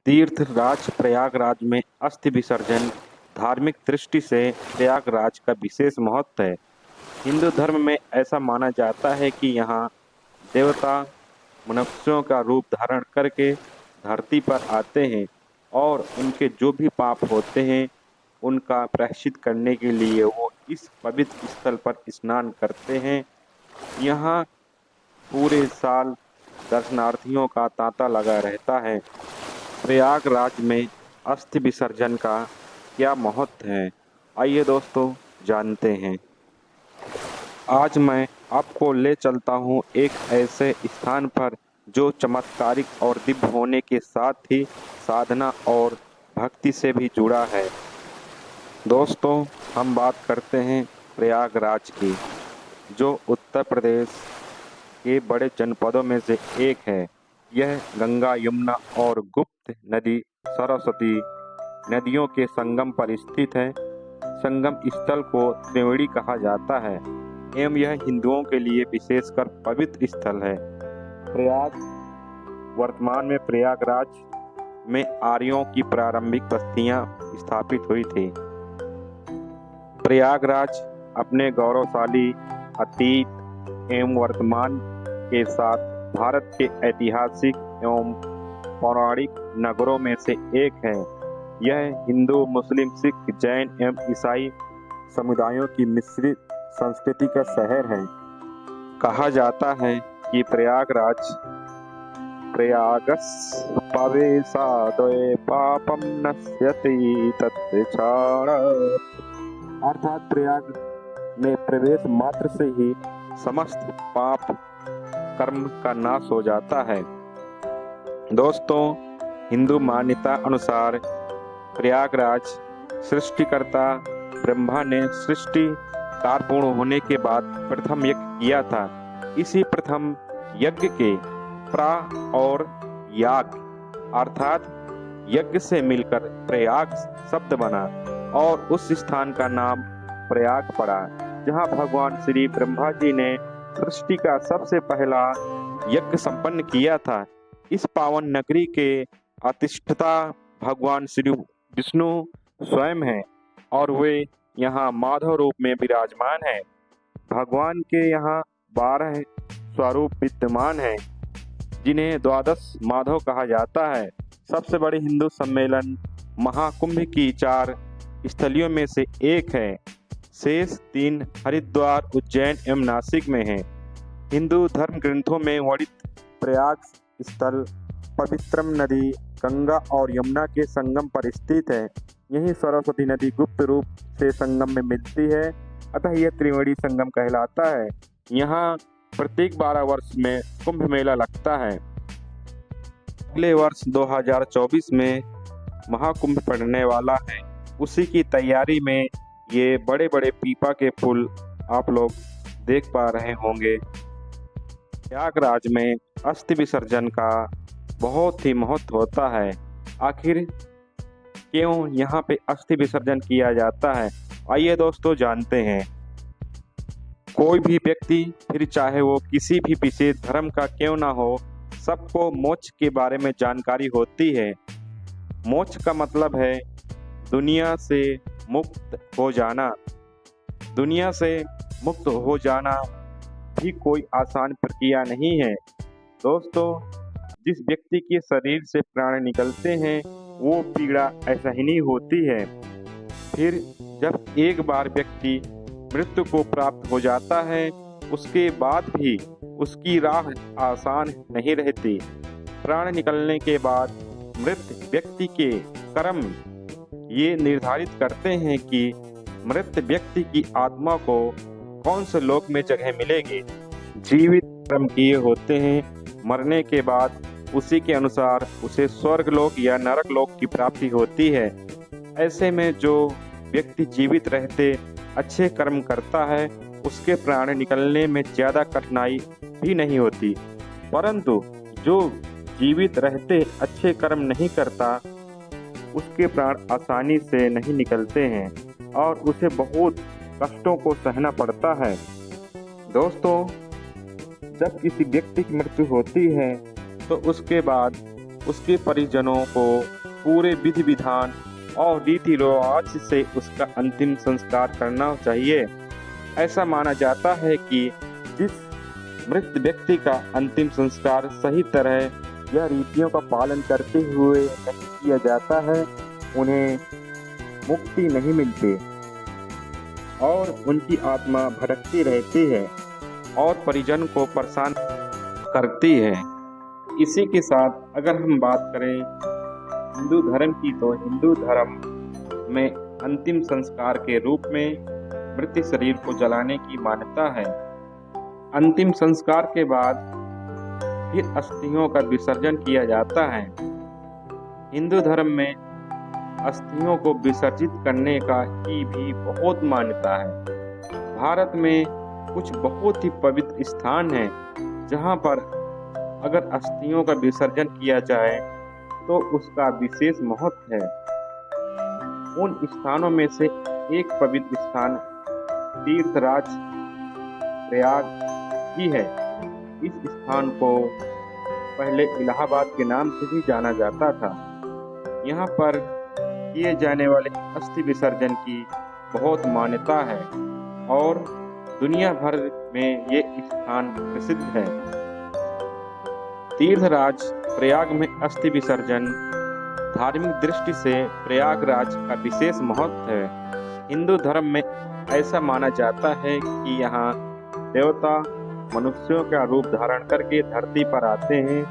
तीर्थराज प्रयागराज में अस्थि विसर्जन धार्मिक दृष्टि से प्रयागराज का विशेष महत्व है। हिंदू धर्म में ऐसा माना जाता है कि यहाँ देवता मनुष्यों का रूप धारण करके धरती पर आते हैं और उनके जो भी पाप होते हैं उनका प्रायश्चित करने के लिए वो इस पवित्र स्थल पर स्नान करते हैं। यहाँ पूरे साल दर्शनार्थियों का तांता लगा रहता है। प्रयागराज में अस्थि विसर्जन का क्या महत्व है, आइए दोस्तों जानते हैं। आज मैं आपको ले चलता हूँ एक ऐसे स्थान पर जो चमत्कारिक और दिव्य होने के साथ ही साधना और भक्ति से भी जुड़ा है। दोस्तों, हम बात करते हैं प्रयागराज की, जो उत्तर प्रदेश के बड़े जनपदों में से एक है। यह गंगा, यमुना और गुप्त नदी सरस्वती नदियों के संगम पर स्थित है। संगम स्थल को त्रिवेणी कहा जाता है एवं यह हिंदुओं के लिए विशेषकर पवित्र स्थल है। वर्तमान में प्रयागराज में आर्यों की प्रारंभिक बस्तियां स्थापित हुई थी। प्रयागराज अपने गौरवशाली अतीत एवं वर्तमान के साथ भारत के ऐतिहासिक एवं पौराणिक नगरों में से एक है। यह हिंदू, मुस्लिम, सिख, जैन एवं ईसाई समुदायों की मिश्रित संस्कृति का शहर है। कहा जाता है कि प्रयागराज प्रयागस पवेशादये पापम नश्यति तत्क्षण, अर्थात प्रयाग में प्रवेश मात्र से ही समस्त पाप कर्म का नाश हो जाता है। दोस्तों, हिंदू मान्यता अनुसार प्रयागराज सृष्टिकर्ता ब्रह्मा ने सृष्टि कार्य पूर्ण होने के बाद प्रथम यज्ञ किया था। इसी प्रथम यज्ञ के प्रा और याग अर्थात यज्ञ से मिलकर प्रयाग शब्द बना और उस स्थान का नाम प्रयाग पड़ा, जहां भगवान श्री ब्रह्मा जी ने सृष्टि का सबसे पहला यज्ञ संपन्न किया था। इस पावन नगरी के अधिष्ठाता भगवान श्री विष्णु स्वयं हैं और वे यहाँ माधव रूप में विराजमान हैं। भगवान के यहाँ 12 स्वरूप विद्यमान हैं, जिन्हें द्वादश माधव कहा जाता है। सबसे बड़े हिंदू सम्मेलन महाकुंभ की 4 स्थलियों में से एक है। शेष 3 हरिद्वार, उज्जैन एवं नासिक में हैं। हिंदू धर्म ग्रंथों में वर्णित प्रयाग स्थल पवित्रम नदी गंगा और यमुना के संगम पर स्थित है। यही सरस्वती नदी गुप्त रूप से संगम में मिलती है, अतः यह त्रिवेणी संगम कहलाता है। यहाँ प्रत्येक 12 वर्ष में कुंभ मेला लगता है। अगले वर्ष 2024 में महाकुंभ पड़ने वाला है। उसी की तैयारी में ये बड़े बड़े पीपा के पुल आप लोग देख पा रहे होंगे। प्रयागराज में अस्थि विसर्जन का बहुत ही महत्व होता है। आखिर क्यों यहाँ पे अस्थि विसर्जन किया जाता है, आइए दोस्तों जानते हैं। कोई भी व्यक्ति, फिर चाहे वो किसी भी विशेष धर्म का क्यों ना हो, सबको मोक्ष के बारे में जानकारी होती है। मोक्ष का मतलब है दुनिया से मुक्त हो जाना। दुनिया से मुक्त हो जाना भी कोई आसान प्रक्रिया नहीं है। दोस्तों, जिस व्यक्ति के शरीर से प्राण निकलते हैं वो पीड़ा असहनीय होती है। फिर जब एक बार व्यक्ति मृत्यु को प्राप्त हो जाता है, उसके बाद भी उसकी राह आसान नहीं रहती। प्राण निकलने के बाद मृत व्यक्ति के कर्म ये निर्धारित करते हैं कि मृत व्यक्ति की आत्मा को कौन से लोक में जगह मिलेगी। जीवित कर्म किए होते हैं, मरने के बाद उसी के अनुसार उसे स्वर्ग लोक या नरक लोक की प्राप्ति होती है। ऐसे में जो व्यक्ति जीवित रहते अच्छे कर्म करता है, उसके प्राण निकलने में ज़्यादा कठिनाई भी नहीं होती। परंतु जो जीवित रहते अच्छे कर्म नहीं करता, उसके प्राण आसानी से नहीं निकलते हैं और उसे बहुत कष्टों को सहना पड़ता है। दोस्तों, जब किसी व्यक्ति की मृत्यु होती है तो उसके बाद उसके परिजनों को पूरे विधि विधान और रीति रिवाज से उसका अंतिम संस्कार करना चाहिए। ऐसा माना जाता है कि जिस मृत व्यक्ति का अंतिम संस्कार सही तरह या रीतियों का पालन करते हुए नहीं किया जाता है, उन्हें मुक्ति नहीं मिलती और उनकी आत्मा भटकती रहती है और परिजन को परेशान करती है। इसी के साथ अगर हम बात करें हिंदू धर्म की, तो हिंदू धर्म में अंतिम संस्कार के रूप में मृत शरीर को जलाने की मान्यता है। अंतिम संस्कार के बाद फिर अस्थियों का विसर्जन किया जाता है। हिंदू धर्म में अस्थियों को विसर्जित करने का की भी बहुत मान्यता है। भारत में कुछ बहुत ही पवित्र स्थान हैं जहां पर अगर अस्थियों का विसर्जन किया जाए तो उसका विशेष महत्व है। उन स्थानों में से एक पवित्र स्थान तीर्थराज प्रयाग ही है। इस स्थान को पहले इलाहाबाद के नाम से भी जाना जाता था। यहाँ पर किए जाने वाले अस्थि विसर्जन की बहुत मान्यता है और दुनिया भर में ये स्थान प्रसिद्ध है। तीर्थराज प्रयाग में अस्थि विसर्जन धार्मिक दृष्टि से प्रयागराज का विशेष महत्व है। हिंदू धर्म में ऐसा माना जाता है कि यहाँ देवता मनुष्यों का रूप धारण करके धरती पर आते हैं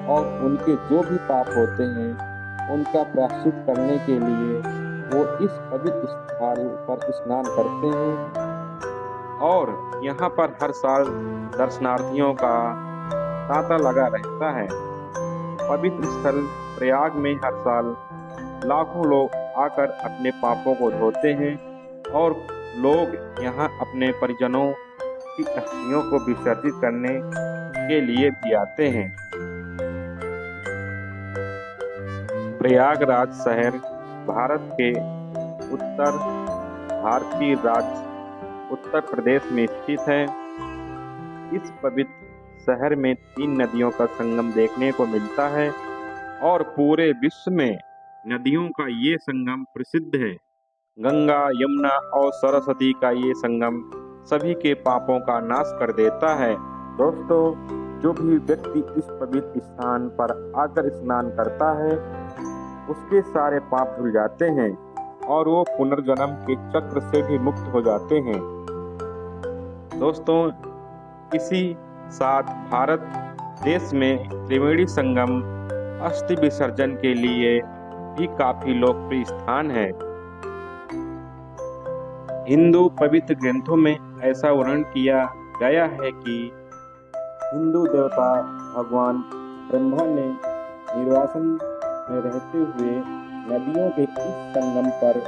और उनके जो भी पाप होते हैं उनका प्रायश्चित करने के लिए वो इस पवित्र स्थल पर स्नान करते हैं और यहाँ पर हर साल दर्शनार्थियों का तांता लगा रहता है। पवित्र स्थल प्रयाग में हर साल लाखों लोग आकर अपने पापों को धोते हैं और लोग यहाँ अपने परिजनों की अस्थियों को विसर्जित करने के लिए भी आते हैं। प्रयागराज शहर भारत के उत्तर भारतीय राज्य उत्तर प्रदेश में स्थित है। इस पवित्र शहर में 3 नदियों का संगम देखने को मिलता है और पूरे विश्व में नदियों का ये संगम प्रसिद्ध है। गंगा, यमुना और सरस्वती का ये संगम सभी के पापों का नाश कर देता है। दोस्तों, जो भी व्यक्ति इस पवित्र स्थान पर आकर स्नान करता है उसके सारे पाप धुल जाते हैं और वो पुनर्जन्म के चक्र से भी मुक्त हो जाते हैं। दोस्तों, इसी साथ भारत देश में त्रिवेणी संगम अस्थि विसर्जन के लिए भी काफी लोकप्रिय स्थान है। हिंदू पवित्र ग्रंथों में ऐसा वर्णन किया गया है कि हिंदू देवता भगवान ब्रह्मा ने निर्वासन में रहते हुए नदियों के इस संगम पर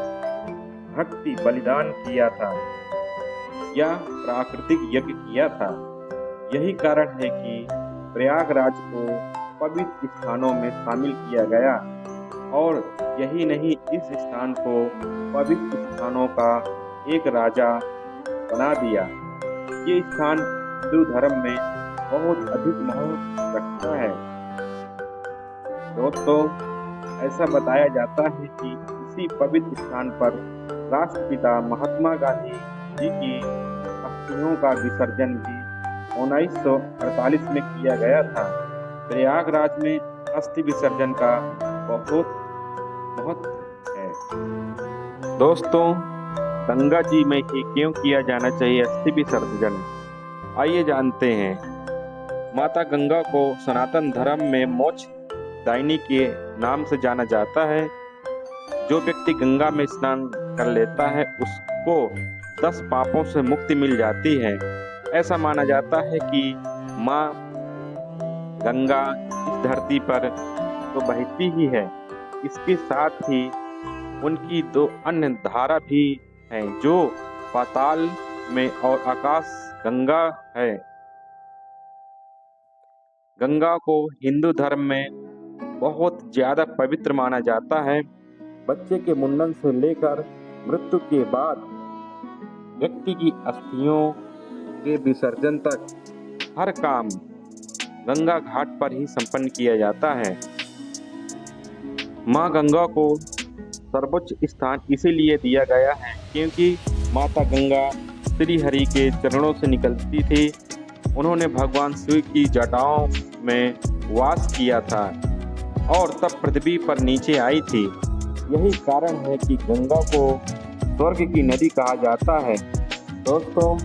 भक्ति बलिदान किया था या प्राकृतिक यज्ञ किया था। यही कारण है कि प्रयागराज को पवित्र स्थानों में शामिल किया गया और यही नहीं, इस स्थान को पवित्र स्थानों का एक राजा बना दिया। ये स्थान हिंदू धर्म में बहुत अधिक महत्व रखता है। दोस्तों, ऐसा बताया जाता है कि इसी पवित्र स्थान पर राष्ट्रपिता महात्मा गांधी जी की अस्थियों का विसर्जन भी 1948 में किया गया था। प्रयागराज में अस्थि विसर्जन का बहुत महत्व है। दोस्तों, गंगा जी में ही क्यों किया जाना चाहिए अस्थि विसर्जन, आइए जानते हैं। माता गंगा को सनातन धर्म में मोक्ष दायिनी के नाम से जाना जाता है। जो व्यक्ति गंगा में स्नान कर लेता है उसको 10 पापों से मुक्ति मिल जाती है। ऐसा माना जाता है कि माँ गंगा इस धरती पर तो बहती ही है, इसके साथ ही उनकी 2 अन्य धारा भी हैं जो पाताल में और आकाश गंगा है। गंगा को हिंदू धर्म में बहुत ज्यादा पवित्र माना जाता है। बच्चे के मुंडन से लेकर मृत्यु के बाद व्यक्ति की अस्थियों के विसर्जन तक हर काम गंगा घाट पर ही संपन्न किया जाता है। माँ गंगा को सर्वोच्च स्थान इसीलिए दिया गया है क्योंकि माता गंगा श्री हरि के चरणों से निकलती थी। उन्होंने भगवान शिव की जटाओं में वास किया था और तब पृथ्वी पर नीचे आई थी। यही कारण है कि गंगा को स्वर्ग की नदी कहा जाता है। दोस्तों,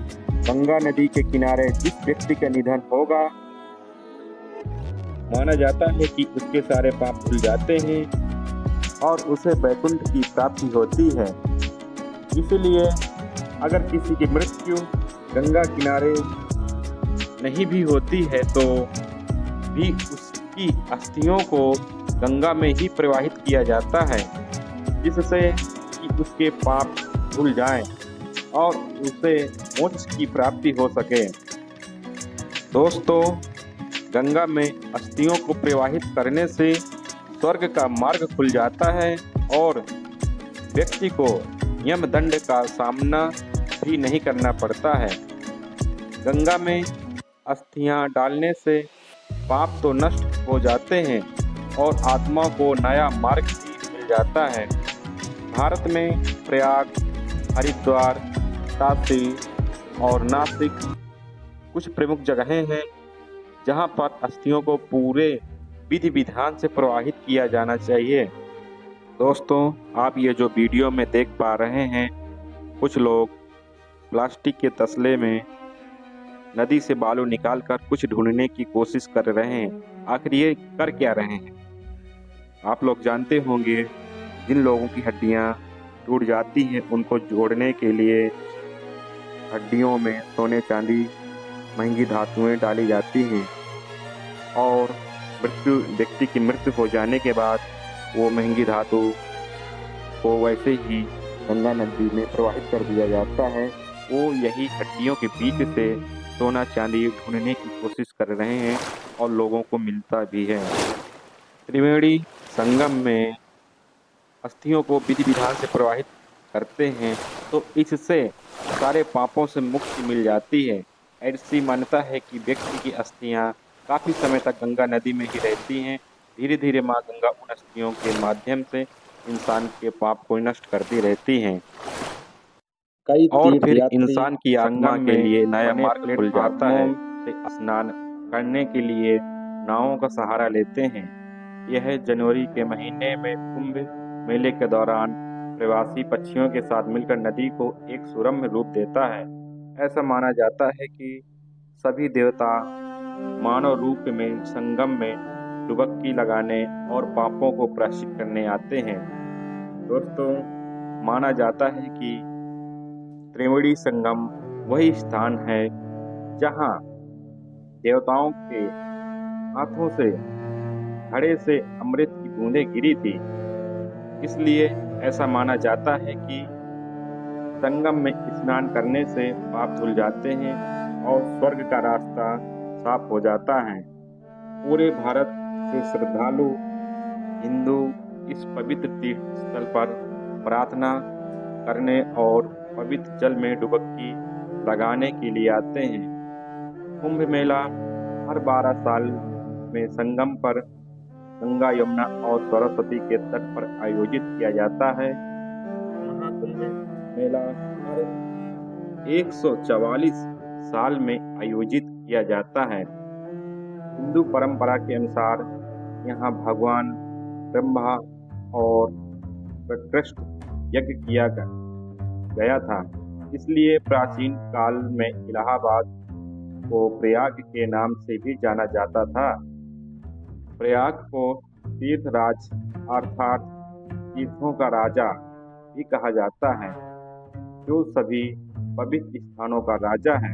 गंगा नदी के किनारे जिस व्यक्ति का निधन होगा, माना जाता है कि उसके सारे पाप धुल जाते हैं और उसे वैकुंठ की प्राप्ति होती है। इसलिए अगर किसी की मृत्यु गंगा किनारे नहीं भी होती है तो भी उसकी अस्थियों को गंगा में ही प्रवाहित किया जाता है, जिससे कि उसके पाप धुल जाएं और उसे मोक्ष की प्राप्ति हो सके। दोस्तों, गंगा में अस्थियों को प्रवाहित करने से स्वर्ग का मार्ग खुल जाता है और व्यक्ति को यमदंड का सामना भी नहीं करना पड़ता है। गंगा में अस्थियां डालने से पाप तो नष्ट हो जाते हैं और आत्मा को नया मार्ग भी मिल जाता है। भारत में प्रयाग, हरिद्वार, काशी और नासिक कुछ प्रमुख जगहें हैं जहां पर अस्थियों को पूरे विधि विधान से प्रवाहित किया जाना चाहिए। दोस्तों, आप ये जो वीडियो में देख पा रहे हैं, कुछ लोग प्लास्टिक के तसले में नदी से बालू निकालकर कुछ ढूंढने की कोशिश कर रहे हैं। आखिर ये कर क्या रहे हैं? आप लोग जानते होंगे, जिन लोगों की हड्डियां टूट जाती हैं उनको जोड़ने के लिए हड्डियों में सोने चांदी महंगी धातुएं डाली जाती हैं और व्यक्ति की मृत्यु हो जाने के बाद वो महंगी धातु को वैसे ही गंगा नदी में प्रवाहित कर दिया जाता है। वो यही हड्डियों के बीच से सोना चांदी ढूंढने की कोशिश कर रहे हैं और लोगों को मिलता भी है। त्रिवेणी संगम में अस्थियों को विधि विधान से प्रवाहित करते हैं तो इससे सारे पापों से मुक्ति मिल जाती है। ऐसी मान्यता है कि व्यक्ति की अस्थियां काफी समय तक गंगा नदी में ही रहती हैं। धीरे धीरे माँ गंगा उन अस्थियों के माध्यम से इंसान के पाप को नष्ट करती रहती हैं और फिर इंसान की आत्मा के लिए नया मार्ग खुल जाता है। स्नान करने के लिए नावों का सहारा लेते हैं। यह जनवरी के महीने में कुंभ मेले के दौरान प्रवासी पक्षियों के साथ मिलकर नदी को एक सुरम्य रूप देता है। ऐसा माना जाता है कि सभी देवता मानव रूप में संगम में डुबकी लगाने और पापों को प्रायश्चित करने आते हैं। दोस्तों, माना जाता है कि त्रिवेणी संगम वही स्थान है जहां देवताओं के हाथों से घड़े से अमृत की बूंदें गिरी थी। इसलिए ऐसा माना जाता है कि संगम में स्नान करने से पाप धुल जाते हैं और स्वर्ग का रास्ता साफ हो जाता है। पूरे भारत से श्रद्धालु हिंदू इस पवित्र तीर्थ स्थल पर प्रार्थना करने और पवित्र जल में डुबकी लगाने के लिए आते हैं। कुंभ मेला हर 12 साल में संगम पर गंगा, यमुना और सरस्वती के तट पर आयोजित किया जाता है। महाकुंभ मेला हर 144 साल में आयोजित किया जाता है। हिंदू परंपरा के अनुसार यहाँ भगवान ब्रह्मा और प्रकृष्ट यज्ञ किया गया था। इसलिए प्राचीन काल में इलाहाबाद को प्रयाग के नाम से भी जाना जाता था। प्रयाग को तीर्थराज अर्थात तीर्थों का राजा भी कहा जाता है, जो सभी पवित्र स्थानों का राजा है।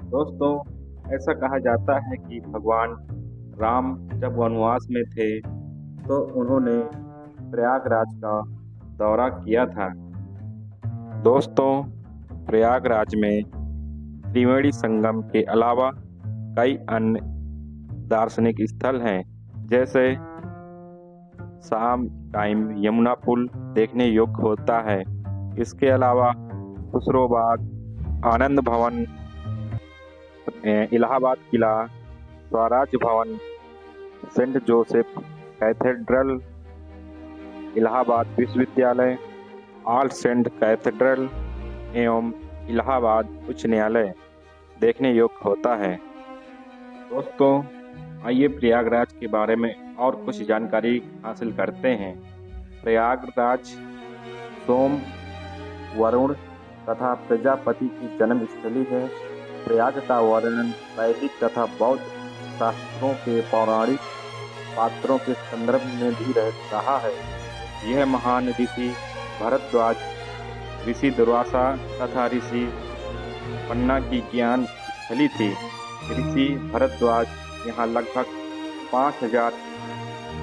दोस्तों, ऐसा कहा जाता है कि भगवान राम जब वनवास में थे तो उन्होंने प्रयागराज का दौरा किया था। दोस्तों, प्रयागराज में त्रिवेणी संगम के अलावा कई अन्य दार्शनिक स्थल हैं, जैसे शाम टाइम यमुना पुल देखने योग्य होता है। इसके अलावा खुसरो बाग, आनंद भवन, इलाहाबाद किला, स्वराज भवन, सेंट जोसेफ कैथेड्रल, इलाहाबाद विश्वविद्यालय, ऑल सेंट कैथेड्रल एवं इलाहाबाद उच्च न्यायालय देखने योग्य होता है। दोस्तों, आइए प्रयागराज के बारे में और कुछ जानकारी हासिल करते हैं। प्रयागराज सोम, वरुण तथा प्रजापति की जन्म स्थली है। प्रयाग का वर्णन वैदिक तथा बौद्ध शास्त्रों के पौराणिक पात्रों के संदर्भ में भी रहा है। यह महान ऋषि भरद्वाज, ऋषि दुर्वासा तथा ऋषि पन्ना की ज्ञान स्थली थी। ऋषि भरद्वाज यहाँ लगभग 5000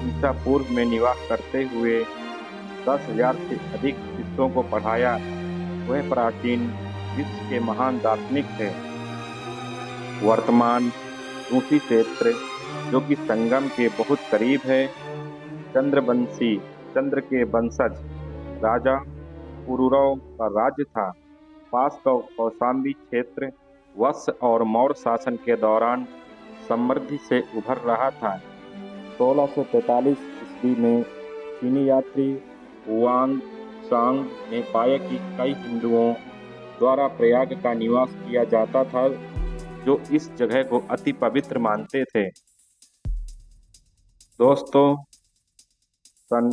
ईसा पूर्व में निवास करते हुए 10,000 से अधिक शिष्यों को पढ़ाया। वह प्राचीन विश्व के महान दार्शनिक थे। वर्तमान रूसी क्षेत्र, जो कि संगम के बहुत करीब है, चंद्रवंशी चंद्र के वंशज राजा पुरुरव का राज्य था। पास का कौशाम्बी क्षेत्र वत्स और मौर्य शासन के दौरान समृद्धि से उभर रहा था। 1643 ईस्वी में चीनी यात्री हुआंग सांग ने पाया कि कई हिंदुओं द्वारा प्रयाग का निवास किया जाता था, जो इस जगह को अति पवित्र मानते थे। दोस्तों, सन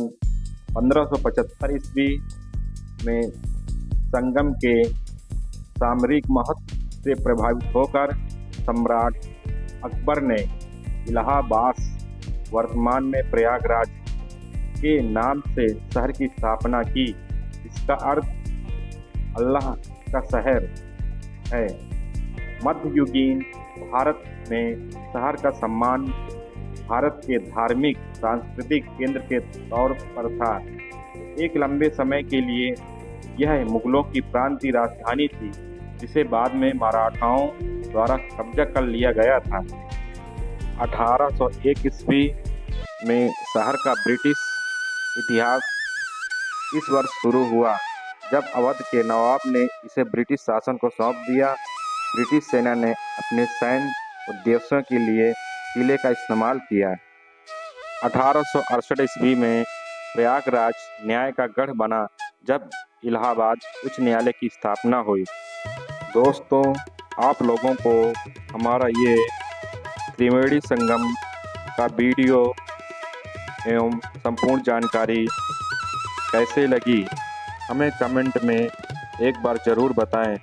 1575 ईस्वी में संगम के सामरिक महत्व से प्रभावित होकर सम्राट अकबर ने इलाहाबाद, वर्तमान में प्रयागराज के नाम से शहर की स्थापना की। इसका अर्थ अल्लाह का शहर है। मध्ययुगीन भारत में शहर का सम्मान भारत के धार्मिक सांस्कृतिक केंद्र के तौर पर था। एक लंबे समय के लिए यह मुगलों की प्रांतीय राजधानी थी, जिसे बाद में मराठाओं द्वारा कब्जा कर लिया गया था। 1801 ईस्वी में शहर का ब्रिटिश इतिहास इस वर्ष शुरू हुआ, जब अवध के नवाब ने इसे ब्रिटिश शासन को सौंप दिया। ब्रिटिश सेना ने अपने सैन्य उद्देश्यों के लिए किले का इस्तेमाल किया। 1868 ईस्वी में प्रयागराज न्याय का गढ़ बना, जब इलाहाबाद उच्च न्यायालय की स्थापना हुई। दोस्तों, आप लोगों को हमारा ये त्रिवेणी संगम का वीडियो एवं संपूर्ण जानकारी कैसे लगी, हमें कमेंट में एक बार ज़रूर बताएं।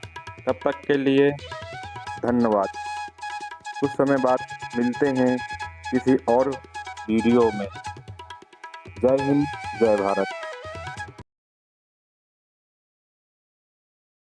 तब तक के लिए धन्यवाद। कुछ समय बाद मिलते हैं किसी और वीडियो में। जय हिंद, जय भारत।